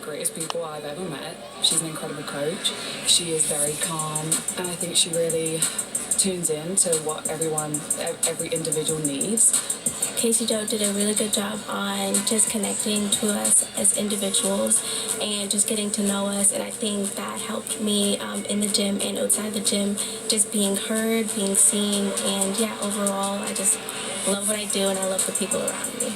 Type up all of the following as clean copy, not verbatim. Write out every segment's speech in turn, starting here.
greatest people I've ever met. She's an incredible coach. She is very calm, and I think she really tunes in to what every individual needs. Casey Jo did a really good job on just connecting to us as individuals and just getting to know us, and I think that helped me in the gym and outside the gym, just being heard, being seen, and yeah, overall I just love what I do and I love the people around me.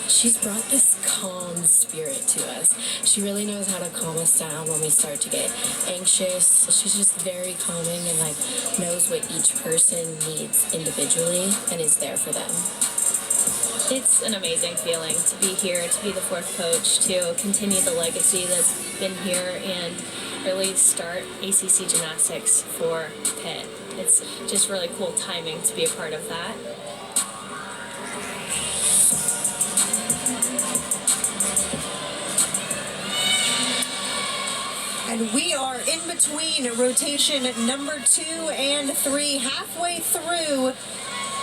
She's brought this calm spirit to us. She really knows how to calm us down when we start to get anxious. She's just very calming and like knows what each person needs individually and is there for them. It's an amazing feeling to be here, to be the fourth coach, to continue the legacy that's been here and really start ACC Gymnastics for Pitt. It's just really cool timing to be a part of that. And we are in between rotation number 2 and 3, halfway through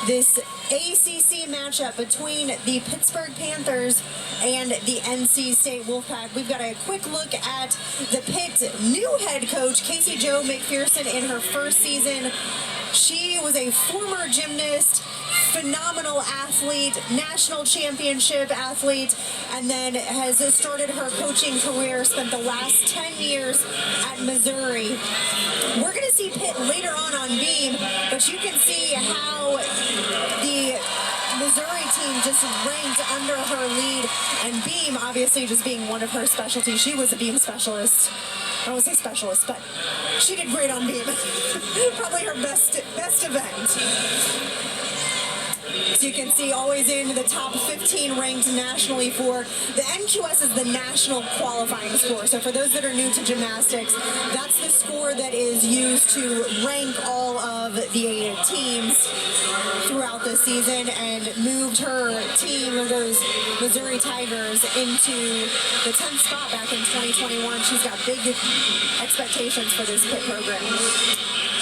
this ACC matchup between the Pittsburg Panthers and the NC State Wolfpack. We've got a quick look at the Pitt new head coach, Casey Jo McPherson, in her first season. She was a former gymnast, phenomenal athlete, national championship athlete, and then has started her coaching career, spent the last 10 years at Missouri. We're going to see Pitt later on beam, but you can see how the Missouri team just ranked under her lead, and beam obviously just being one of her specialties. She was a beam specialist. I don't want to say specialist, but she did great on beam. Probably her best event. So you can see always in the top 15 ranked nationally for the NQS is the national qualifying score. So for those that are new to gymnastics, that's the score that is used to rank all of the teams throughout the season, and moved her team, those Missouri Tigers, into the 10th spot back in 2021. She's got big expectations for this Pitt program.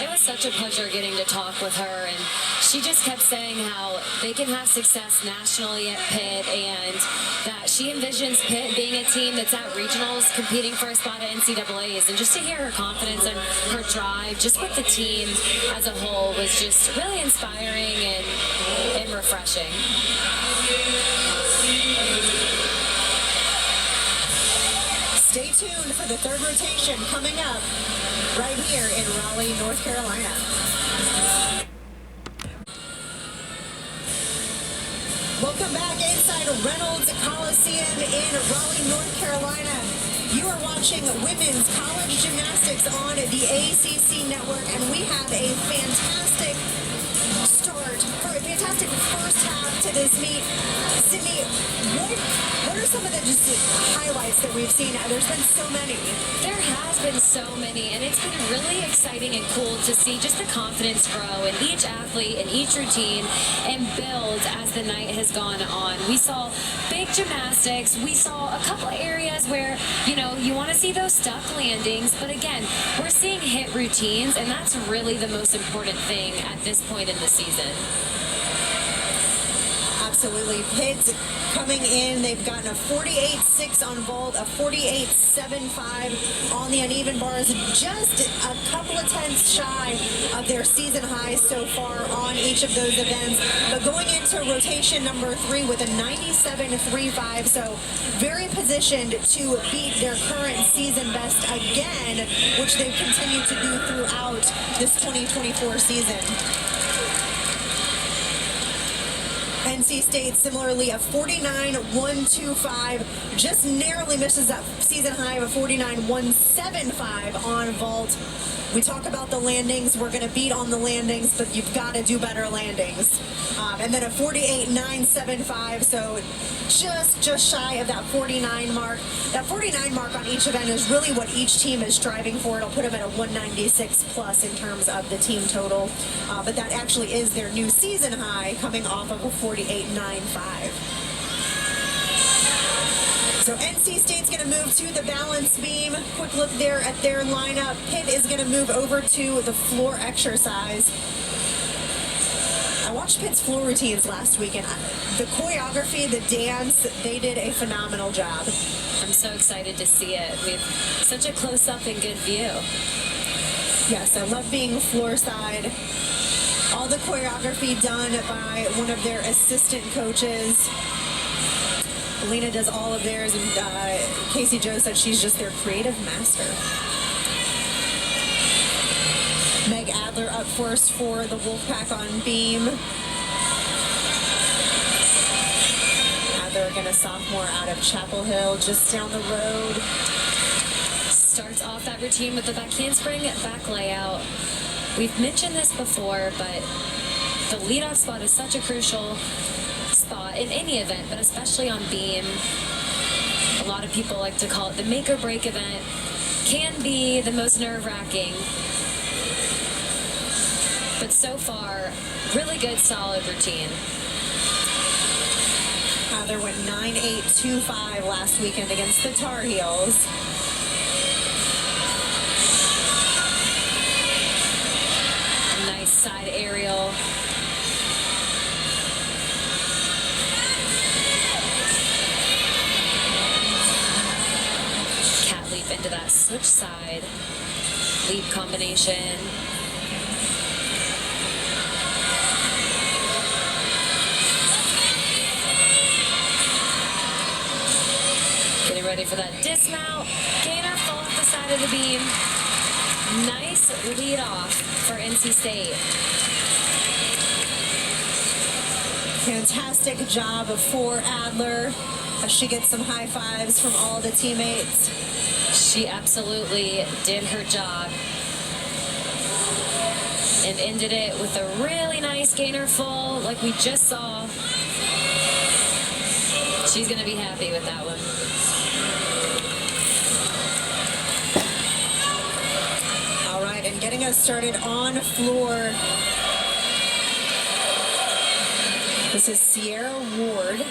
It was such a pleasure getting to talk with her, and she just kept saying how they can have success nationally at Pitt, and that she envisions Pitt being a team that's at regionals competing for a spot at NCAAs. And just to hear her confidence and her drive just with the team as a whole was just really inspiring and refreshing. Stay tuned for the third rotation coming up right here in Raleigh, North Carolina. Welcome back inside Reynolds Coliseum in Raleigh, North Carolina. You are watching women's college gymnastics on the ACC network, and we have a fantastic start, or a fantastic first half to this meet. Sydney, what are some of the just highlights that we've seen? There's been so many. There has been so many, and it's been really exciting and cool to see just the confidence grow in each athlete and each routine and build as the night has gone on. We saw big gymnastics. We saw a couple of areas where, you want to see those stuck landings, but again, we're seeing hit routines, and that's really the most important thing at this point in the season. Absolutely. Pitt coming in, they've gotten a 48.6 on vault, a 48.75 on the uneven bars, just a couple of tenths shy of their season high so far on each of those events. But going into rotation number 3 with a 97.35, so very positioned to beat their current season best again, which they've continued to do throughout this 2024 season. NC State similarly a 49.125, just narrowly misses that season high of a 49.175 on vault. We talk about the landings. We're going to beat on the landings, but you've got to do better landings. And then a 48.975, so just shy of that 49 mark. That 49 mark on each event is really what each team is striving for. It'll put them at a 196 plus in terms of the team total. But that actually is their new season high, coming off of a 48.95. So NC State's going to move to the balance beam. Quick look there at their lineup. Pitt is going to move over to the floor exercise. I watched Pitt's floor routines last week, and the choreography, the dance, they did a phenomenal job. I'm so excited to see it. We have such a close-up and good view. Yes, I love being floor side. All the choreography done by one of their assistant coaches. Lena does all of theirs, and Casey Jo said she's just their creative master. Meg Adler up first for the Wolfpack on beam. Adler, again, a sophomore out of Chapel Hill, just down the road. Starts off that routine with the back handspring, back layout. We've mentioned this before, but the leadoff spot is such a crucial spot in any event, but especially on beam. A lot of people like to call it the make or break event. Can be the most nerve-wracking. But so far, really good, solid routine. Adler went 9.825 last weekend against the Tar Heels. A nice side aerial. Cat leap into that switch side. Leap combination. Getting ready for that dismount. Gainer fall off the side of the beam. Nice lead off for NC State. Fantastic job for Adler as she gets some high fives from all the teammates. She absolutely did her job and ended it with a really nice gainer full like we just saw. She's going to be happy with that one. All right, and getting us started on floor. This is Sierra Ward.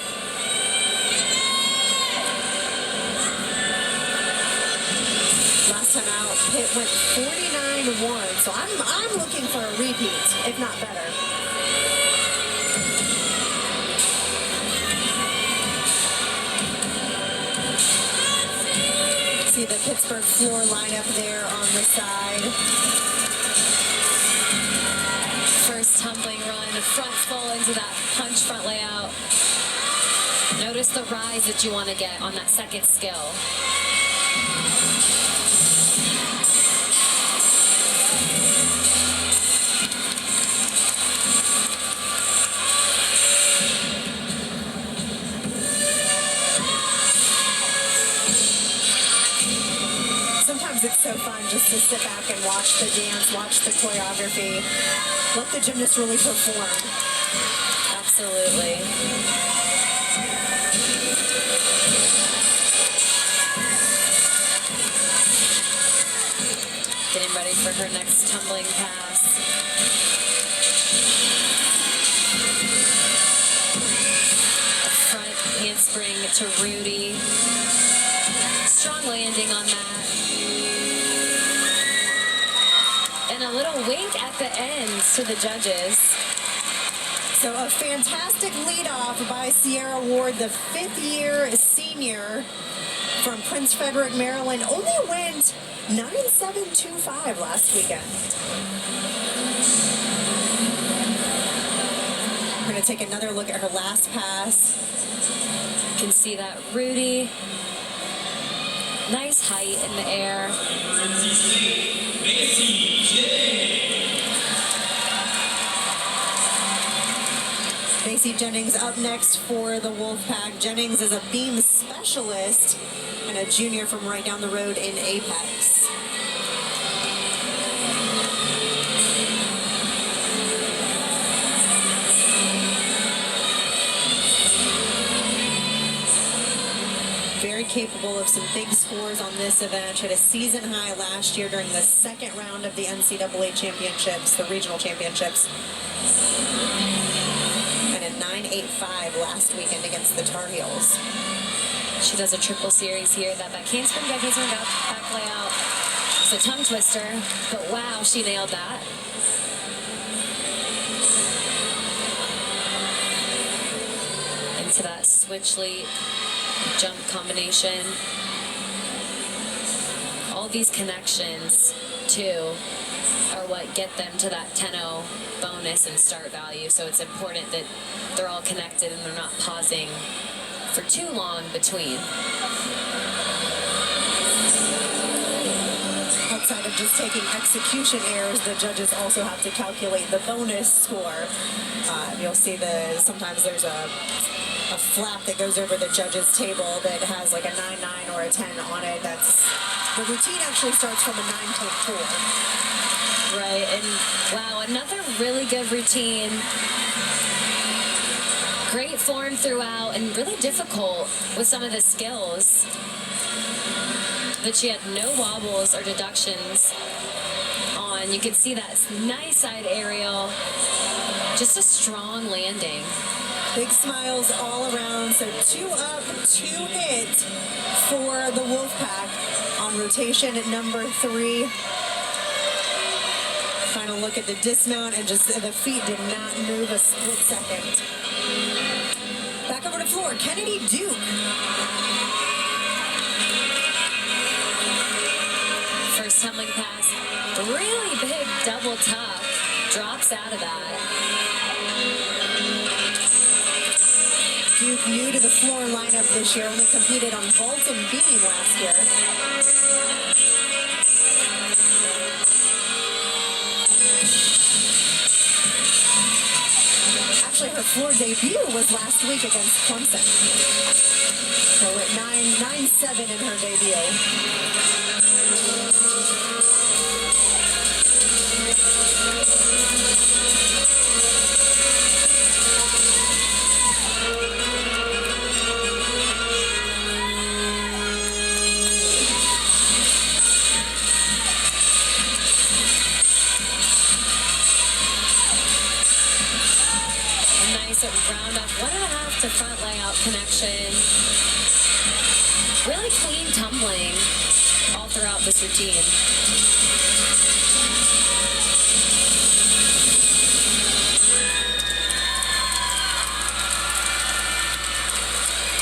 Last time out, Pitt went 49-1, so I'm looking for a repeat, if not better. See the Pittsburg floor lineup there on the side. First tumbling run, front full into that punch front layout. Notice the rise that you want to get on that second skill. Sometimes it's so fun just to sit back and watch the dance, watch the choreography, let the gymnast really perform. Absolutely. Getting ready for her next tumbling pass. A front handspring to Rudy. Strong landing on that. And a little wink at the end to the judges. So a fantastic leadoff by Sierra Ward, the fifth-year senior from Prince Frederick, Maryland. Only went 9.725 last weekend. We're going to take another look at her last pass. You can see that Rudy. Nice height in the air. Macy Jennings up next for the Wolfpack. Jennings is a beam specialist and a junior from right down the road in Apex. Very capable of some big scores on this event. She had a season high last year during the second round of the NCAA championships, the regional championships. And a 9.85 last weekend against the Tar Heels. She does a triple series here. That back handspring, back layout. It's a tongue twister, but wow, she nailed that. Into that switch leap. jump combination. All these connections, too, are what get them to that 10-0 bonus and start value. So it's important that they're all connected and they're not pausing for too long between. Outside of just taking execution errors, the judges also have to calculate the bonus score. You'll see sometimes there's a flap that goes over the judges' table that has like a 9-9 or a 10 on it. The routine actually starts from a 9.4. Right, and wow, another really good routine. Great form throughout and really difficult with some of the skills. But she had no wobbles or deductions on. You can see that nice side aerial. Just a strong landing. Big smiles all around. So 2 up, 2 hit for the Wolfpack on rotation at number 3. Final look at the dismount, and just the feet did not move a split second. Back over to floor, Kennedy Duke. First tumbling pass, really big double tuck, drops out of that. Duke new to the floor lineup this year, only competed on vault and beam last year. Actually, her floor debut was last week against Clemson. So at 9.97 in her debut. Round up 1.5 to front layout connection. Really clean tumbling all throughout this routine.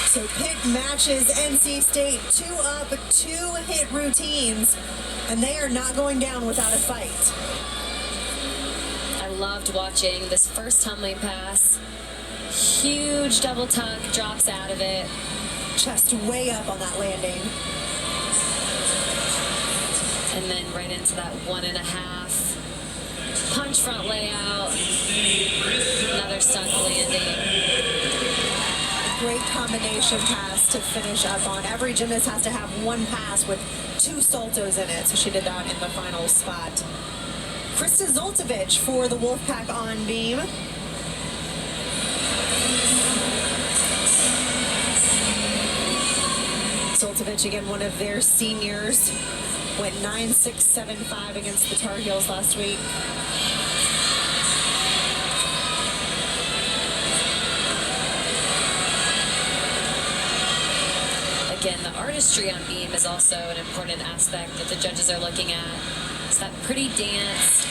So Pitt matches NC State 2 up, 2 hit routines, and they are not going down without a fight. I loved watching this first tumbling pass. Huge double tuck, drops out of it. Chest way up on that landing. And then right into that 1.5. Punch front layout. Another stuck landing. Great combination pass to finish up on. Every gymnast has to have 1 pass with 2 saltos in it, so she did that in the final spot. Krista Zoltovich for the Wolfpack on beam. Zoltovich, again, one of their seniors, went 9.675 against the Tar Heels last week. Again, the artistry on beam is also an important aspect that the judges are looking at. It's that pretty dance.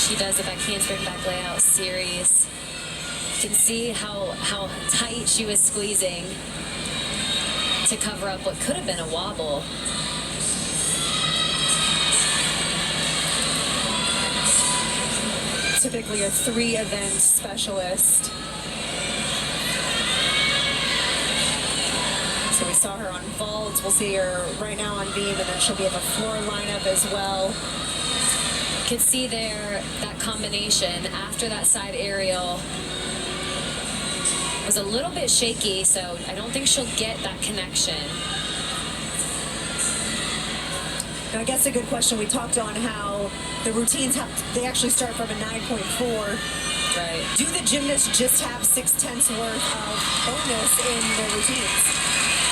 She does a back handspring back layout series. You can see how tight she was squeezing to cover up what could have been a wobble. Typically a 3-event specialist. So we saw her on vault. We'll see her right now on beam, and then she'll be at the floor lineup as well. You can see there that combination after that side aerial was a little bit shaky, so I don't think she'll get that connection. Now, I guess a good question. We talked on how the routines they actually start from a 9.4. Right. Do the gymnasts just have 6/10 worth of bonus in their routines?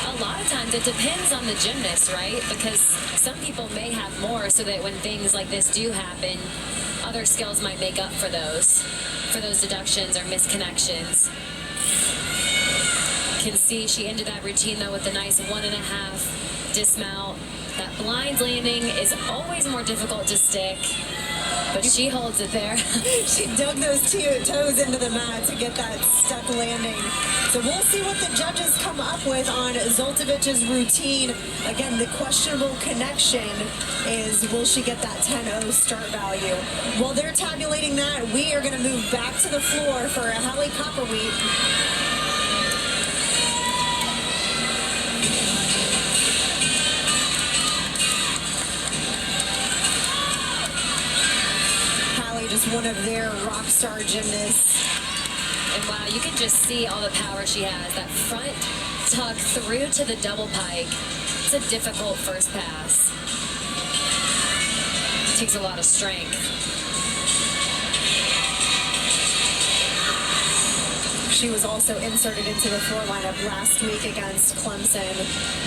A lot of times it depends on the gymnast, right? Because some people may have more, so that when things like this do happen, other skills might make up for those deductions or misconnections. You can see she ended that routine though with a nice 1.5 dismount. That blind landing is always more difficult to stick. but she holds it there. She dug those toes into the mat to get that stuck landing. So we'll see what the judges come up with on Zoltovic's routine. Again, the questionable connection is, will she get that 10-0 start value? While they're tabulating that, we are going to move back to the floor for Hallie Copperwheat. Just one of their rock star gymnasts. And wow, you can just see all the power she has. That front tuck through to the double pike. It's a difficult first pass. It takes a lot of strength. She was also inserted into the floor lineup last week against Clemson.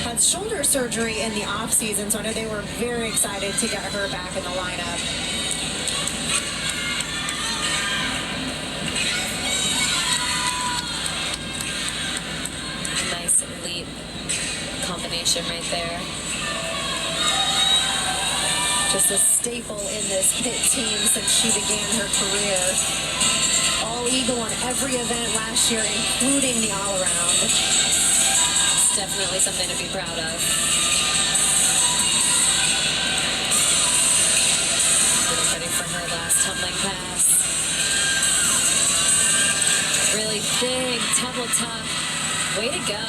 Had shoulder surgery in the offseason, so I know they were very excited to get her back in the lineup. Elite combination right there. Just a staple in this Pitt team since she began her career. All Eagle on every event last year, including the all-around. It's definitely something to be proud of. Getting ready for her last tumbling pass. Really big double tuck. Way to go.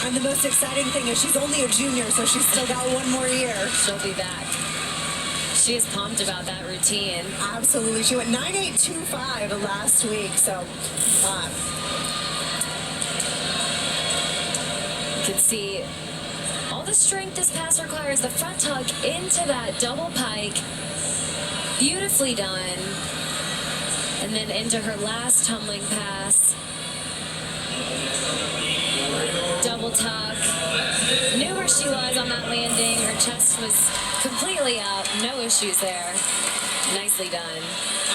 And the most exciting thing is she's only a junior, so she's still got one more year. She'll be back. She is pumped about that routine. Absolutely. She went 9.825 last week, so you can see all the strength this pass requires. The front tuck into that double pike. Beautifully done. And then into her last tumbling pass. Double tuck. Knew where she was on that landing. Her chest was completely up. No issues there. Nicely done.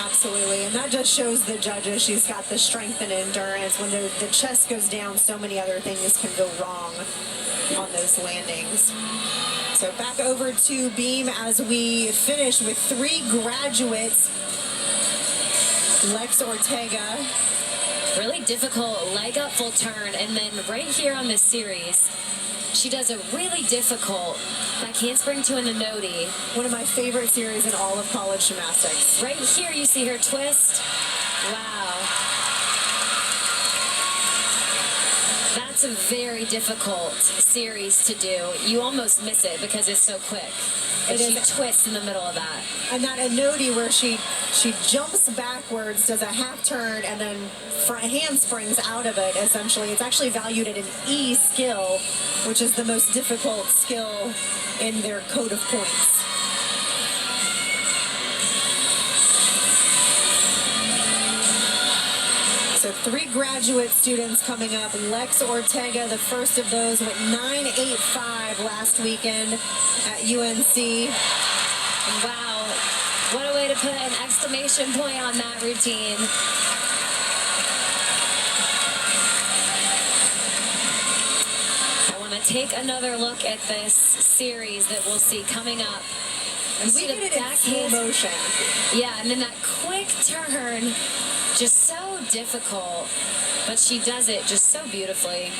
Absolutely. And that just shows the judges she's got the strength and endurance. When the chest goes down, so many other things can go wrong on those landings. So back over to beam as we finish with 3 graduates. Lex Ortega. Really difficult leg up full turn, and then right here on this series, she does a really difficult back handspring to an anoti. One of my favorite series in all of college gymnastics. Right here you see her twist. Wow. That's a very difficult series to do. You almost miss it because it's so quick. And she twists in the middle of that. And that anoti where she jumps backwards, does a half turn, and then front handsprings out of it, essentially. It's actually valued at an E skill, which is the most difficult skill in their code of points. So 3 graduate students coming up. Lex Ortega, the first of those, went 9.85 last weekend at UNC. Wow, what a way to put an exclamation point on that routine. I want to take another look at this series that we'll see coming up. And we did it in slow motion. Yeah, and then that quick turn. Just so difficult, but she does it just so beautifully.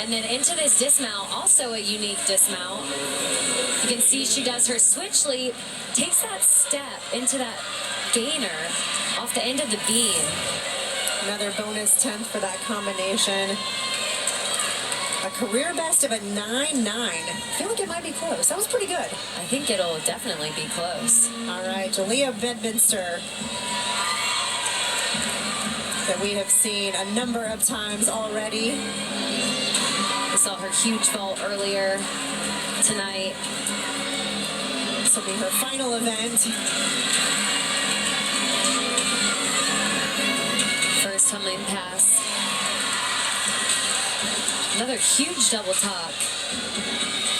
And then into this dismount, also a unique dismount. You can see she does her switch leap, takes that step into that gainer off the end of the beam. Another bonus 10th for that combination. A career best of a 9.9. I feel like it might be close. That was pretty good. I think it'll definitely be close. All right, Jalea Bedminster, that we have seen a number of times already. We saw her huge vault earlier tonight. This will be her final event. First tumbling pass. Another huge double tuck.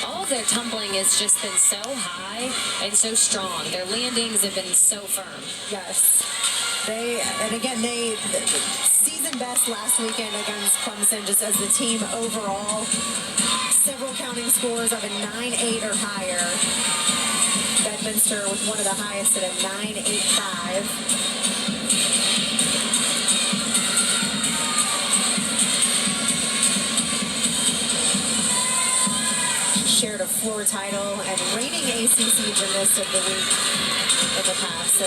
All of their tumbling has just been so high and so strong. Their landings have been so firm. Yes. They season best last weekend against Clemson, just as the team overall. several counting scores of a 9.8 or higher. Bedminster with one of the highest at a 9.85. Shared a floor title and reigning ACC Gymnast of the Week in the past, so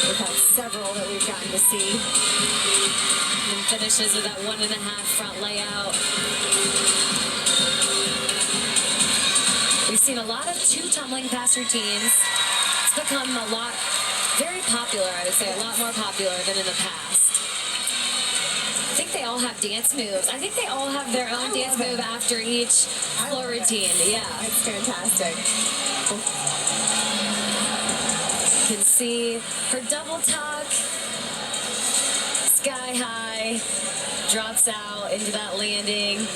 we've had several that we've gotten to see. And finishes with that 1.5 front layout. We've seen a lot of 2 tumbling pass routines. It's become very popular, I would say, a lot more popular than in the past. I think they all have dance moves. I think they all have their own dance move after each floor routine. Yeah. It's fantastic. You can see her double tuck, sky high, drops out into that landing.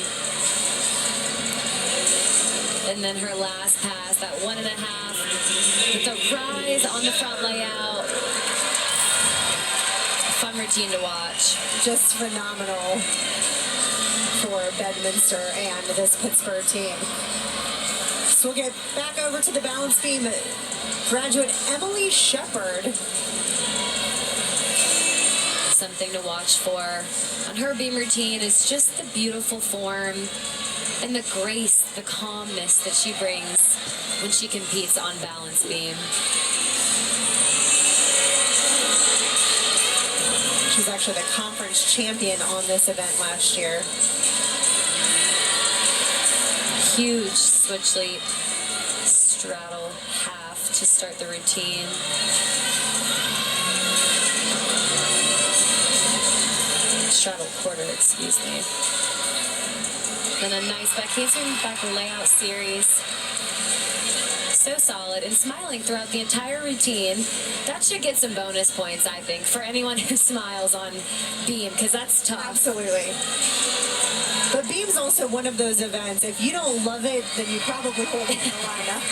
And then her last pass, that 1.5, with the rise on the front layout. Fun routine to watch. Just phenomenal for Bedminster and this Pittsburgh team. So we'll get back over to the balance beam. Graduate Emily Shepard. Something to watch for on her beam routine is just the beautiful form and the grace, the calmness that she brings when she competes on balance beam. She's actually the conference champion on this event last year. Huge switch leap, straddle half to start the routine. Straddle quarter, excuse me. Then a nice back layout series. So solid and smiling throughout the entire routine. That should get some bonus points, I think, for anyone who smiles on beam, because that's tough. Absolutely. But beam's also one of those events. If you don't love it, then you probably won't in the lineup.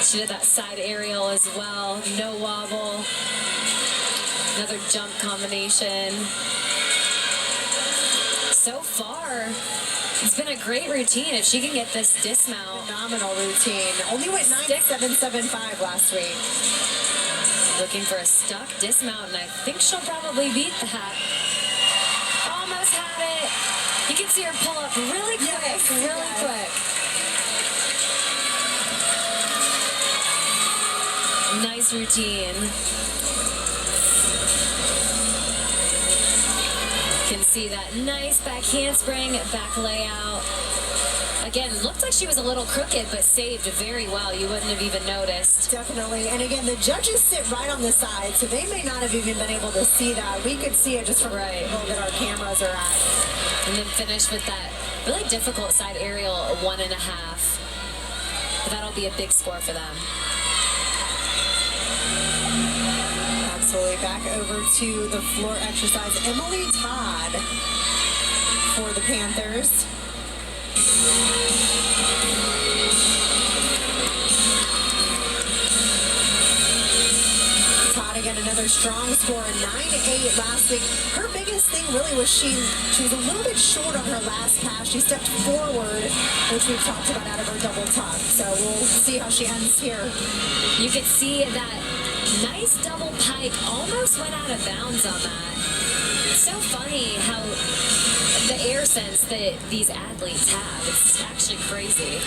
She did that side aerial as well. No wobble. Another jump combination. So far, it's been a great routine. If she can get this dismount. Phenomenal routine. Only went 9.775 last week. Looking for a stuck dismount, and I think she'll probably beat that. Almost had it. You can see her pull up really quick, really quick. Nice routine. Can see that nice back handspring, back layout. Again, looked like she was a little crooked, but saved very well. You wouldn't have even noticed. Definitely. And again, the judges sit right on the side, so they may not have even been able to see that. We could see it just from the angle that our cameras are at. And then finish with that really difficult side aerial, 1.5. But that'll be a big score for them. Absolutely. Back over to the floor exercise. Emily Todd for the Panthers. Todd again, another strong score, 9.8 last week. Her biggest thing really was she was a little bit short on her last pass. She stepped forward, which we've talked about, out of her double tuck. So we'll see how she ends here. You could see that nice double pike almost went out of bounds on that. It's so funny how the air sense that these athletes have. It's actually crazy.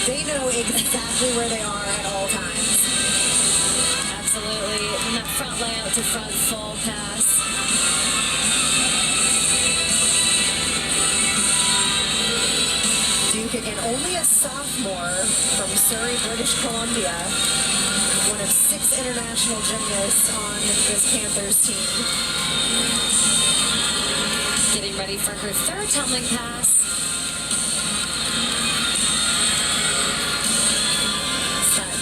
They know exactly where they are at all times. Absolutely. And that front layout to front full pass. Duke again, only a sophomore from Surrey, British Columbia. One of 6 international gymnasts on this Panthers team. Getting ready for her 3rd tumbling pass. That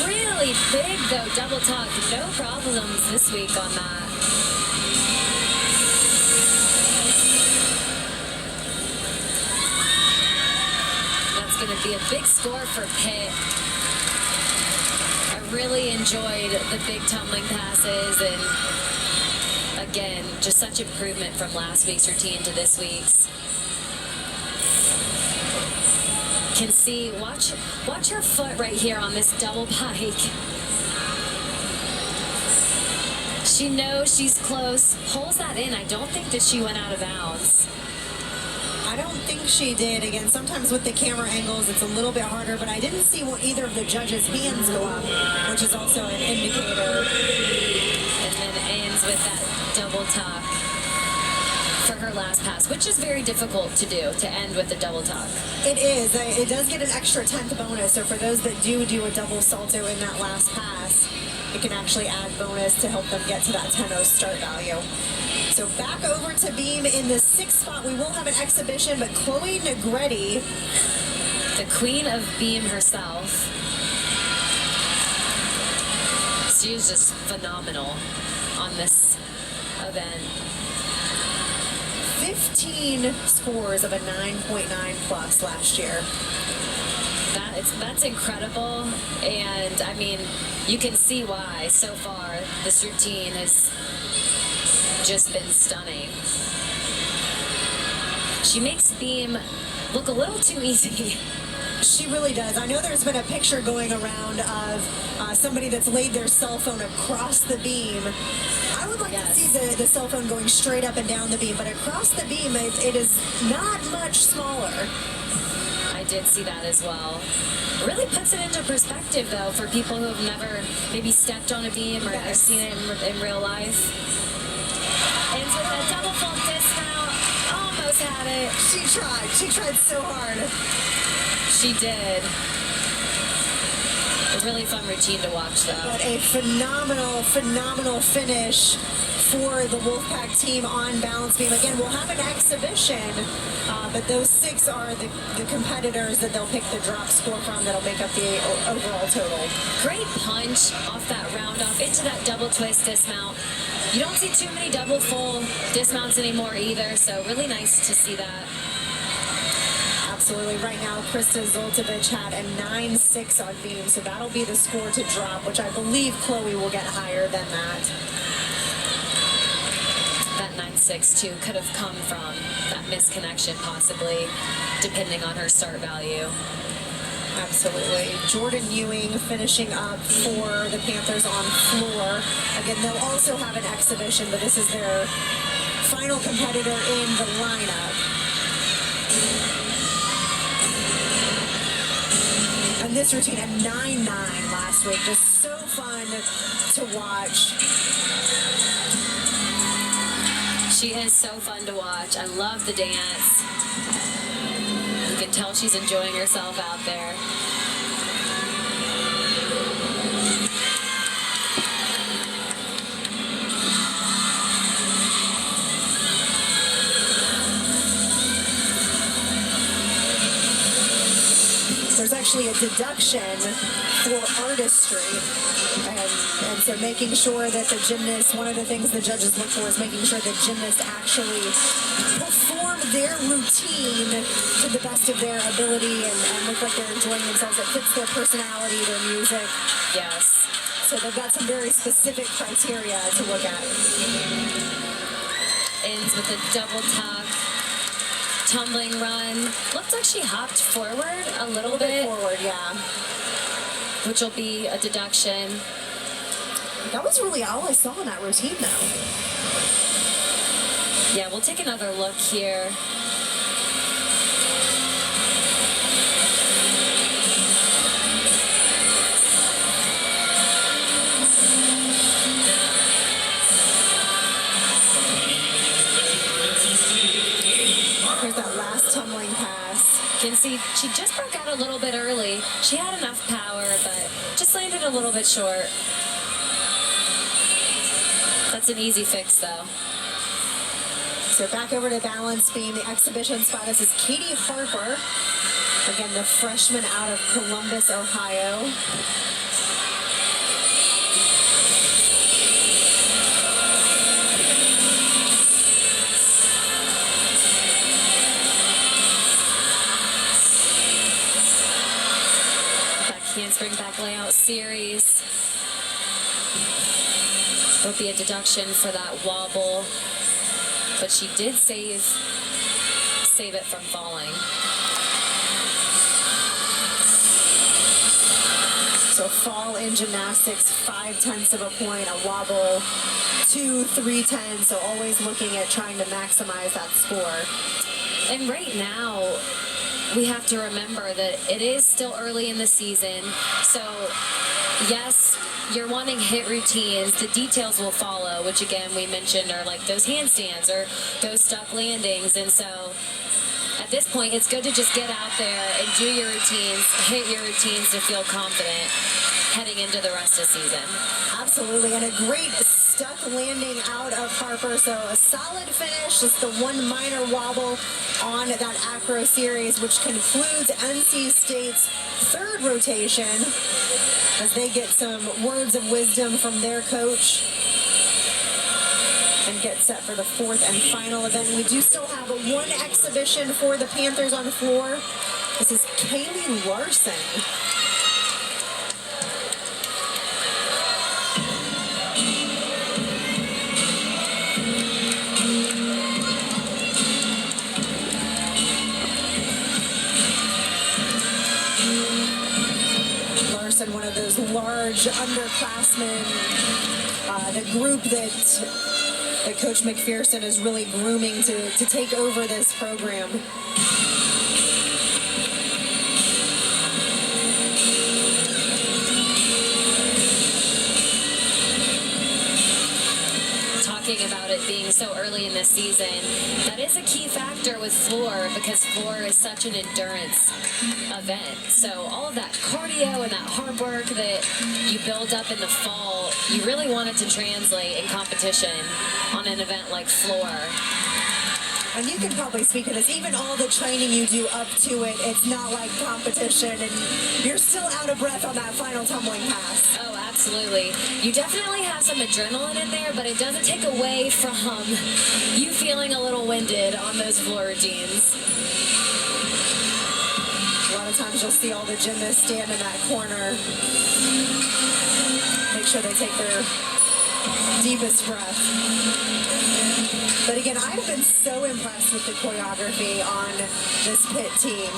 really big, though, double tuck. No problems this week on that. That's going to be a big score for Pitt. Really enjoyed the big tumbling passes, and Again, just such improvement from last week's routine to this week's. Can see, watch her foot right here on this double pike. She knows she's close, pulls that in. I don't think that she went out of bounds. I don't think she did. Again, sometimes with the camera angles, it's a little bit harder, but I didn't see either of the judges' hands go up, which is also an indicator. And then ends with that double tuck for her last pass, which is very difficult to do, to end with a double tuck. It is. It does get an extra 10th bonus, so for those that do a double salto in that last pass, it can actually add bonus to help them get to that 10-0 start value. So back over to beam in the 6th spot. We will have an exhibition, but Chloe Negretti, the queen of beam herself, she's just phenomenal on this event. 15 scores of a 9.9 plus last year. That's incredible, and I mean, you can see why so far this routine has just been stunning. She makes beam look a little too easy. She really does. I know there's been a picture going around of somebody that's laid their cell phone across the beam. I would like to see the cell phone going straight up and down the beam, but across the beam, it is not much smaller. I did see that as well. It really puts it into perspective, though, for people who have never maybe stepped on a beam or seen it in real life. Ends with a double full dismount. Almost had it. She tried. She tried so hard. She did. A really fun routine to watch, though. But a phenomenal finish for the Wolfpack team on balance beam. Again, we'll have an exhibition, but those 6 are the competitors that they'll pick the drop score from that'll make up the overall total. Great punch off that round off into that double twist dismount. You don't see too many double full dismounts anymore either, so really nice to see that. Absolutely. Right now, Krista Zoltovich had a 9.6 on beam, so that'll be the score to drop, which I believe Chloe will get higher than that. That 9.6 too could have come from that misconnection, possibly, depending on her start value. Absolutely. Jordan Ewing finishing up for the Panthers on floor. Again, they'll also have an exhibition, but this is their final competitor in the lineup. And this routine at 9.9 last week. Just so fun to watch. She is so fun to watch. I love the dance. You can tell she's enjoying herself out there. There's actually a deduction for artistry, and so making sure that the gymnast, one of the things the judges look for is making sure the gymnasts actually perform their routine to the best of their ability and look like they're enjoying themselves. It fits their personality, their music. Yes. So they've got some very specific criteria to look at. Ends with a double tuck. Tumbling run. Looked like she hopped forward a little bit. Forward, yeah. Which will be a deduction. That was really all I saw in that routine, though. Yeah, we'll take another look here. Here's that last tumbling pass. Can see she just broke out a little bit early. She had enough power, but just landed a little bit short. That's an easy fix, though. So back over to balance beam, the exhibition spot. This is Katie Harper. Again, the freshman out of Columbus, Ohio. Handspring back layout series. There'll be a deduction for that wobble, but she did save it from falling. So fall in gymnastics, 0.5 of a point, a wobble, 2 3/10. So always looking at trying to maximize that score. And right now, we have to remember that it is still early in the season. So yes, you're wanting hit routines. The details will follow, which again we mentioned are like those handstands or those stuck landings. And so at this point, it's good to just get out there and do your routines, hit your routines to feel confident heading into the rest of the season. Absolutely, and a great stuck landing out of Harper. So a solid finish, just the one minor wobble on that acro series, which concludes NC State's third rotation as they get some words of wisdom from their coach and get set for the fourth and final event. We do still have one exhibition for the Panthers on the floor. This is Kaylee Larson. Larson, one of those large underclassmen, the group that Coach McPherson is really grooming to take over this program. Talking about it being so early in the season, that is a key factor with floor because floor is such an endurance event. So all of that cardio and that hard work that you build up in the fall, you really want it to translate in competition on an event like floor. And you can probably speak to this, even all the training you do up to it, it's not like competition and you're still out of breath on that final tumbling pass. Oh, absolutely. You definitely have some adrenaline in there, but it doesn't take away from you feeling a little winded on those floor routines. A lot of times you'll see all the gymnasts stand in that corner, make sure they take their deepest breath. But again, I've been so impressed with the choreography on this Pitt team.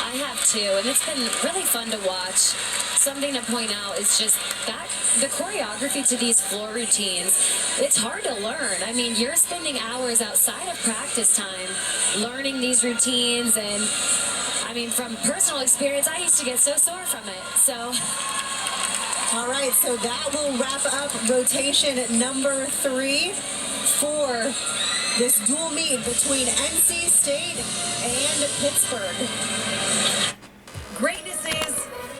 I have too, and it's been really fun to watch. Something to point out is just that the choreography to these floor routines, it's hard to learn. I mean, you're spending hours outside of practice time learning these routines, and I mean, from personal experience, I used to get so sore from it, so. All right, so that will wrap up rotation number 3 for this dual meet between NC State and Pittsburg.